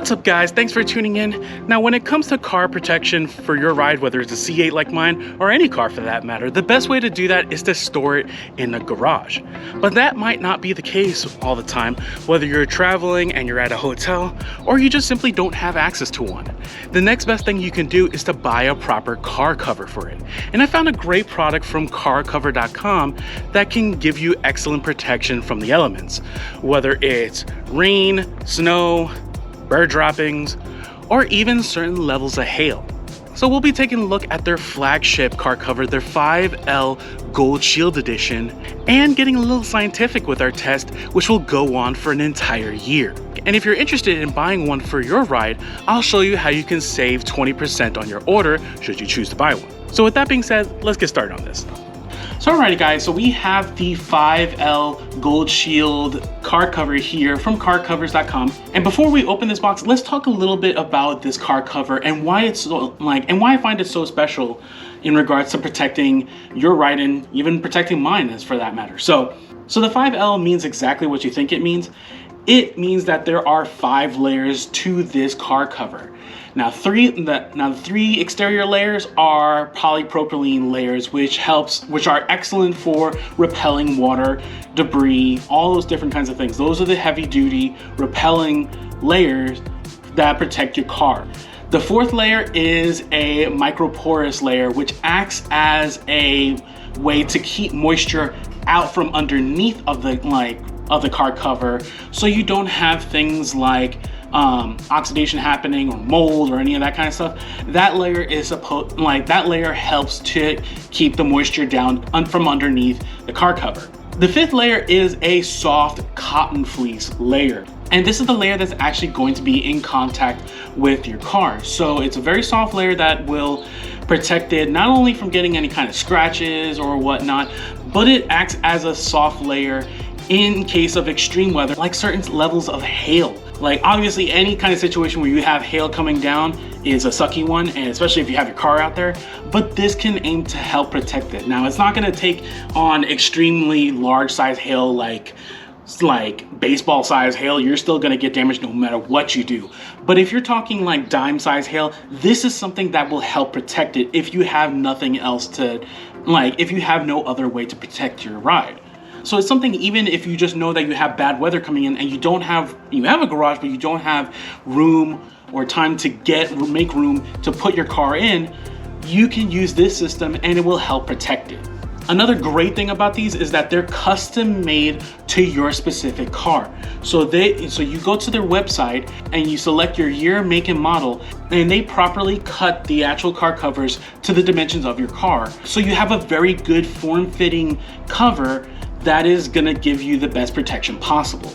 What's up guys, thanks for tuning in. Now when it comes to car protection for your ride, whether it's a C8 like mine or any car for that matter, the best way to do that is to store it in a garage. But that might not be the case all the time, whether you're traveling and you're at a hotel or you just simply don't have access to one. The next best thing you can do is to buy a proper car cover for it. And I found a great product from carcover.com that can give you excellent protection from the elements, whether it's rain, snow, bird droppings, or even certain levels of hail. So we'll be taking a look at their flagship car cover, their 5L Gold Shield Edition, and getting a little scientific with our test, which will go on for an entire year. And if you're interested in buying one for your ride, I'll show you how you can save 20% on your order should you choose to buy one. So with that being said, let's get started on this. So alrighty guys, so we have the 5L Gold Shield car cover here from carcovers.com. And before we open this box, let's talk a little bit about this car cover and why it's so why I find it so special in regards to protecting your ride and even protecting mine as for that matter. So the 5L means exactly what you think it means. It means that there are 5 layers to this car cover. Now, the 3 exterior layers are polypropylene layers, which are excellent for repelling water, debris, all those different kinds of things. Those are the heavy duty repelling layers that protect your car. The 4th layer is a microporous layer, which acts as a way to keep moisture out from underneath of the car cover, so you don't have things like oxidation happening or mold or any of that kind of stuff. That layer helps to keep the moisture down from underneath the car cover. The 5th layer is a soft cotton fleece layer, and this is the layer that's actually going to be in contact with your car. So it's a very soft layer that will protect it not only from getting any kind of scratches or whatnot, but it acts as a soft layer in case of extreme weather, like certain levels of hail. Like obviously any kind of situation where you have hail coming down is a sucky one, and especially if you have your car out there, but this can aim to help protect it. Now it's not gonna take on extremely large size hail like baseball size hail. You're still gonna get damaged no matter what you do. But if you're talking like dime size hail, this is something that will help protect it if you have nothing else to, if you have no other way to protect your ride. So it's something, even if you just know that you have bad weather coming in and you have a garage, but you don't have room or time to make room to put your car in, you can use this system and it will help protect it. Another great thing about these is that they're custom made to your specific car. So you go to their website and you select your year, make, and model, and they properly cut the actual car covers to the dimensions of your car. So you have a very good form-fitting cover that is gonna give you the best protection possible.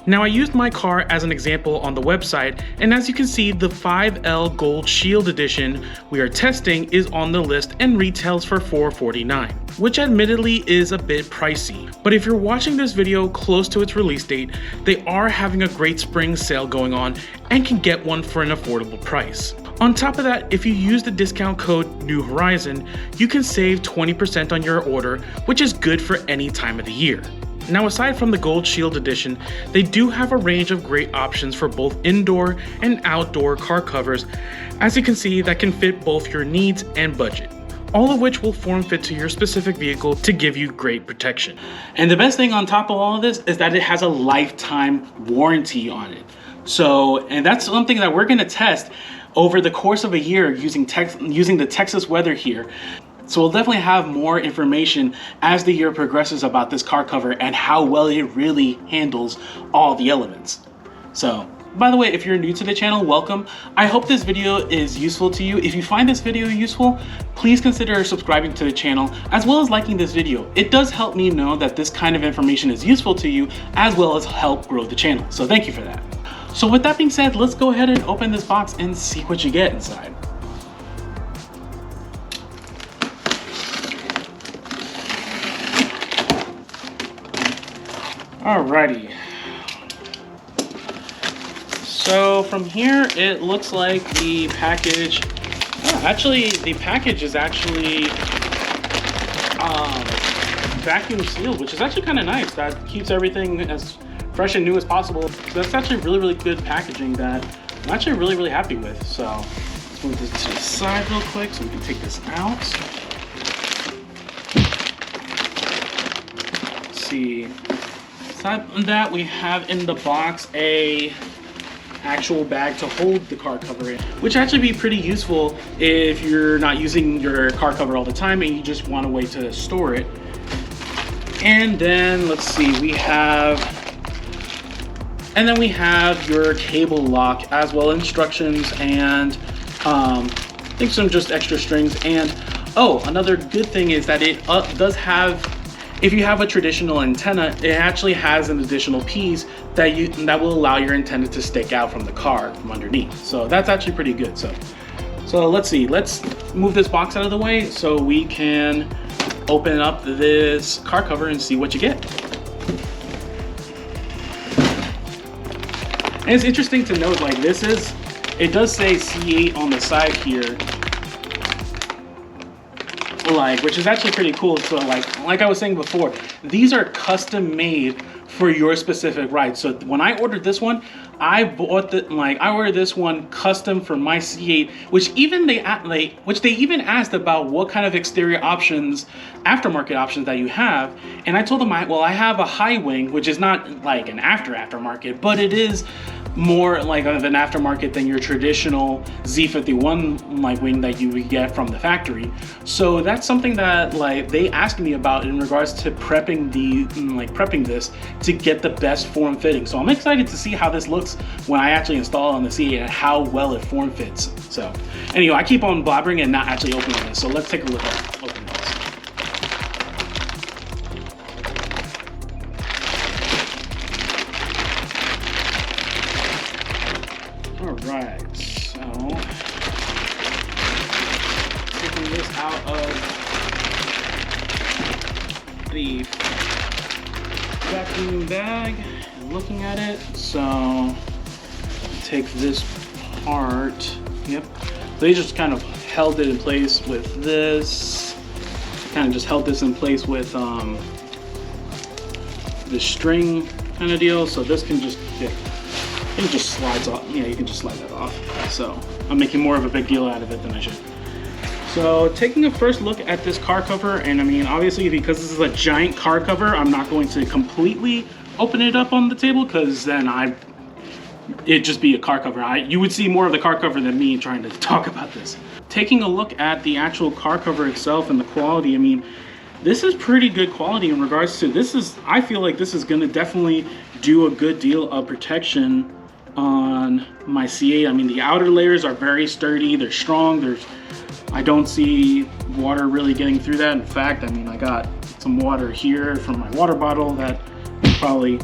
Now I used my car as an example on the website, and as you can see, the 5L Gold Shield Edition we are testing is on the list and retails for $449, which admittedly is a bit pricey. But if you're watching this video close to its release date, they are having a great spring sale going on and can get one for an affordable price. On top of that, if you use the discount code New Horizon, you can save 20% on your order, which is good for any time of the year. Now, aside from the Gold Shield Edition, they do have a range of great options for both indoor and outdoor car covers, as you can see, that can fit both your needs and budget, all of which will form fit to your specific vehicle to give you great protection. And the best thing on top of all of this is that it has a lifetime warranty on it. And that's something that we're gonna test over the course of a year using the Texas weather here. So we'll definitely have more information as the year progresses about this car cover and how well it really handles all the elements. So, by the way, if you're new to the channel, welcome. I hope this video is useful to you. If you find this video useful, please consider subscribing to the channel as well as liking this video. It does help me know that this kind of information is useful to you, as well as help grow the channel. So thank you for that. So with that being said, let's go ahead and open this box and see what you get inside. Alrighty. So from here, it looks like the package, the package is actually vacuum sealed, which is actually kind of nice. That keeps everything as fresh and new as possible. So that's actually really, really good packaging that I'm actually really happy with. So let's move this to the side real quick so we can take this out. Let's see. Aside from that, we have in the box a actual bag to hold the car cover in, which actually be pretty useful if you're not using your car cover all the time and you just want a way to store it. And then let's see, we have your cable lock as well, instructions, and I think some just extra strings. And oh, another good thing is that it does have, if you have a traditional antenna, it actually has an additional piece that will allow your antenna to stick out from the car from underneath. So that's actually pretty good. So let's see, let's move this box out of the way so we can open up this car cover and see what you get. And it's interesting to note, like, it does say C8 on the side here, like, which is actually pretty cool. So like I was saying before, these are custom made for your specific ride. So when I ordered this one, I ordered this one custom for my C8, which they even asked about what kind of exterior options, aftermarket options that you have. And I told them, I have a high wing, which is not like an aftermarket, but it is more like of an aftermarket than your traditional Z51 like wing that you would get from the factory. So that's something that they asked me about in regards to prepping this to get the best form fitting. So I'm excited to see how this looks when I actually install it on the C8 and how well it form fits. So anyway, I keep on blabbering and not actually opening this. So let's take a look at opening this. Alright, so taking this out of the vacuum bag and looking at it. So take this part. Yep. So they just kind of held it in place with this. Kind of just held this in place with the string kind of deal. So this can just it just slides off. Yeah, you can just slide that off. So I'm making more of a big deal out of it than I should. So taking a first look at this car cover, and I mean, obviously because this is a giant car cover, I'm not going to completely open it up on the table because then it'd just be a car cover. You would see more of the car cover than me trying to talk about this. Taking a look at the actual car cover itself and the quality, I mean, this is pretty good quality in regards to I feel like this is going to definitely do a good deal of protection on my C8. I mean, the outer layers are very sturdy, they're strong, I don't see water really getting through that. In fact, I mean, I got some water here from my water bottle that probably,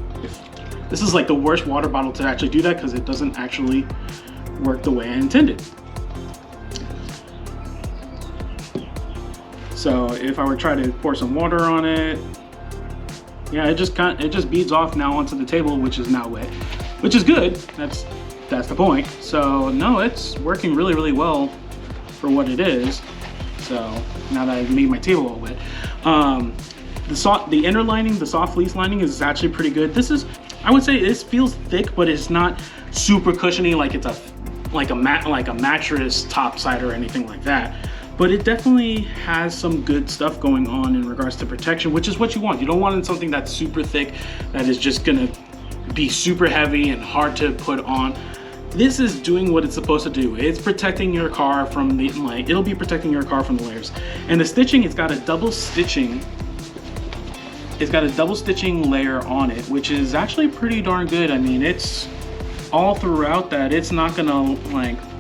this is like the worst water bottle to actually do that because it doesn't actually work the way I intended. So if I were to try to pour some water on it, yeah, it just beads off now onto the table, which is now wet, which is good. That's the point. So no, it's working really well for what it is. So now that I've made my table all wet, the inner lining, the soft fleece lining, is actually pretty good. I would say this feels thick, but it's not super cushiony like it's like a mattress top side or anything like that. But it definitely has some good stuff going on in regards to protection, which is what you want. You don't want something that's super thick that is just gonna be super heavy and hard to put on. This is doing what it's supposed to do. It's protecting your car from it'll be protecting your car from the layers. And the stitching, it's got a double stitching layer on it, which is actually pretty darn good. I mean, it's all throughout that it's not gonna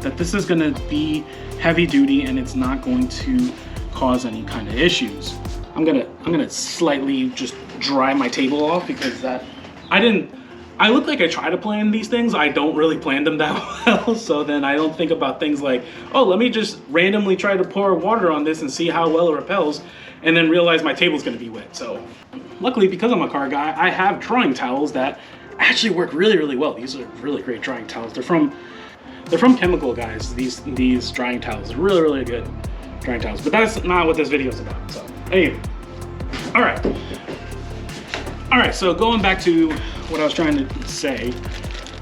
that this is gonna be heavy duty and it's not going to cause any kind of issues. I'm gonna slightly just dry my table off because I look like I try to plan these things. I don't really plan them that well. So then I don't think about things like, oh, let me just randomly try to pour water on this and see how well it repels, and then realize my table's gonna be wet. So luckily, because I'm a car guy, I have drying towels that actually work really well. These are really great drying towels. They're from Chemical, guys. These drying towels are really good drying towels. But that's not what this video is about. So anyway, all right. So going back to what I was trying to say,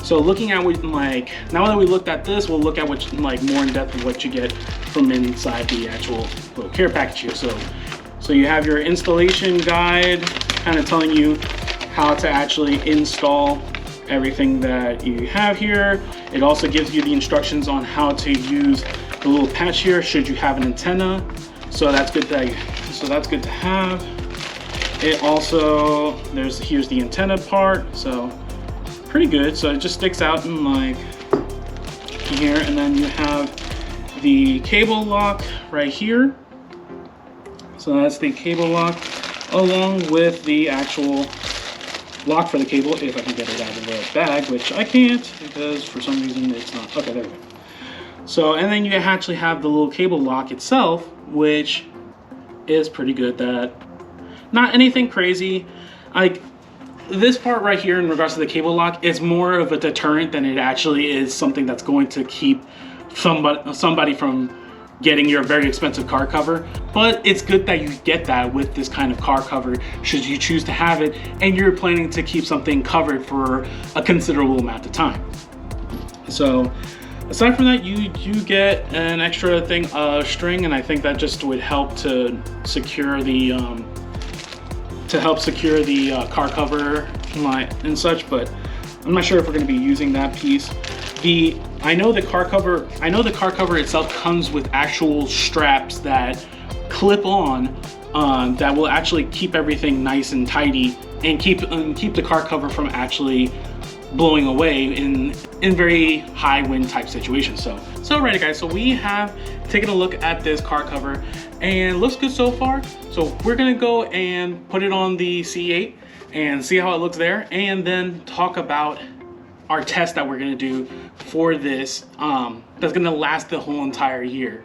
So looking at what, like, now that we looked at this, we'll look at what, like, more in depth of what you get from inside the actual little care package here. So you have your installation guide, kind of telling you how to actually install everything that you have here. It also gives you the instructions on how to use the little patch here should you have an antenna. So that's good to have. It also, here's the antenna part, so pretty good. So it just sticks out in like here, and then you have the cable lock right here. So that's the cable lock, along with the actual lock for the cable, if I can get it out of the bag, which I can't because for some reason it's not. Okay, there we go. So, and then you actually have the little cable lock itself, which is pretty good. That not anything crazy. Like this part right here in regards to the cable lock is more of a deterrent than it actually is something that's going to keep somebody from getting your very expensive car cover. But it's good that you get that with this kind of car cover should you choose to have it and you're planning to keep something covered for a considerable amount of time. So aside from that, you get an extra thing of string, and I think that just would help to secure the car cover and such, but I'm not sure if we're going to be using that piece. I know the car cover itself comes with actual straps that clip on that will actually keep everything nice and tidy and keep the car cover from actually blowing away in very high wind type situations. So right guys, so we have taken a look at this car cover and looks good so far. So we're gonna go and put it on the C8 and see how it looks there, and then talk about our test that we're gonna do for this that's gonna last the whole entire year.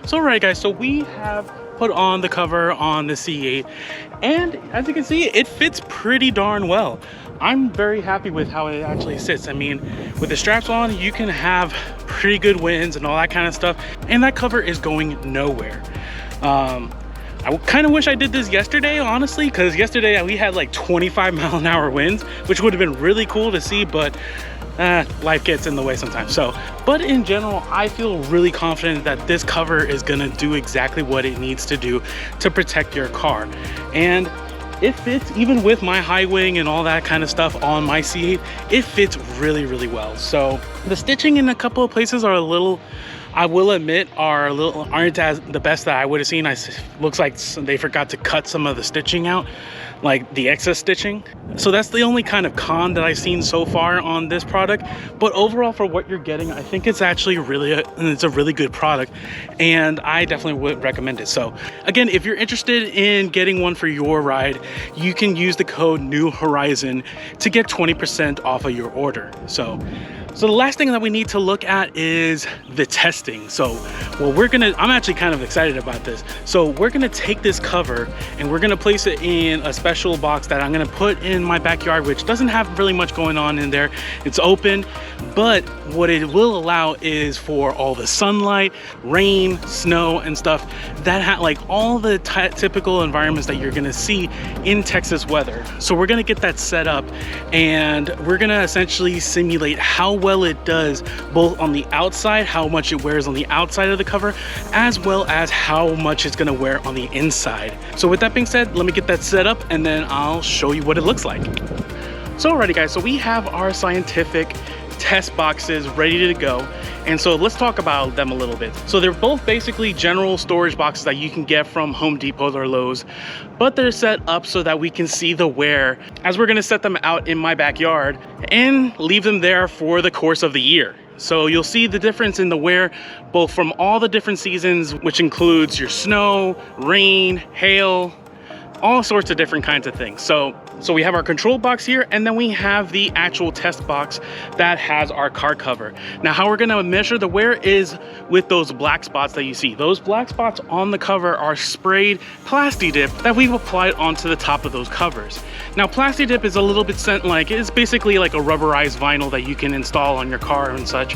So alright guys, so we have put on the cover on the C8, and as you can see, it fits pretty darn well. I'm very happy with how it actually sits. I mean, with the straps on, you can have pretty good winds and all that kind of stuff, and that cover is going nowhere. I kind of wish I did this yesterday, honestly, because yesterday we had like 25-mile-an-hour winds, which would have been really cool to see, but life gets in the way sometimes. But in general, I feel really confident that this cover is gonna do exactly what it needs to do to protect your car. And it fits, even with my high wing and all that kind of stuff on my C8, it fits really, really well. So the stitching in a couple of places are a little, I will admit, aren't as the best that I would have seen. Looks like they forgot to cut some of the stitching out, like the excess stitching. So that's the only kind of con that I've seen so far on this product. But overall, for what you're getting, I think it's actually it's a really good product, and I definitely would recommend it. So again, if you're interested in getting one for your ride, you can use the code New Horizon to get 20% off of your order. So So the last thing that we need to look at is the testing. So I'm actually kind of excited about this. So we're gonna take this cover and we're gonna place it in a special box that I'm gonna put in my backyard, which doesn't have really much going on in there. It's open, but what it will allow is for all the sunlight, rain, snow, and stuff that like all the typical environments that you're gonna see in Texas weather. So we're gonna get that set up and we're gonna essentially simulate how well it does both on the outside, how much it wears on the outside of the cover, as well as how much it's gonna wear on the inside. So with that being said, let me get that set up and then I'll show you what it looks like. So alrighty guys, so we have our scientific test boxes ready to go, and so let's talk about them a little bit. So they're both basically general storage boxes that you can get from Home Depot or Lowe's, but they're set up so that we can see the wear as we're going to set them out in my backyard and leave them there for the course of the year. So you'll see the difference in the wear both from all the different seasons, which includes your snow, rain, hail, all sorts of different kinds of things. So we have our control box here, and then we have the actual test box that has our car cover. Now how we're gonna measure the wear is with those black spots that you see. Those black spots on the cover are sprayed Plasti Dip that we've applied onto the top of those covers. Now Plasti Dip is a little bit it's basically like a rubberized vinyl that you can install on your car and such.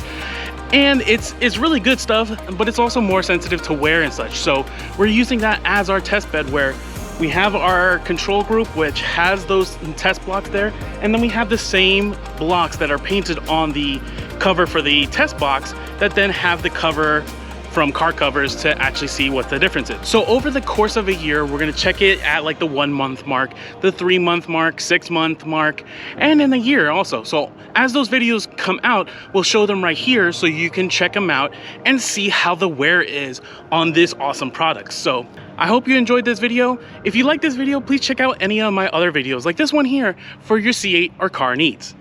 And it's really good stuff, but it's also more sensitive to wear and such. So we're using that as our test bed where we have our control group, which has those test blocks there, and then we have the same blocks that are painted on the cover for the test box that then have the cover from car covers to actually see what the difference is. So over the course of a year, we're gonna check it at like the 1 month mark, the 3 month mark, 6 month mark, and in a year also. So as those videos come out, we'll show them right here so you can check them out and see how the wear is on this awesome product. So I hope you enjoyed this video. If you like this video, please check out any of my other videos like this one here for your C8 or car needs.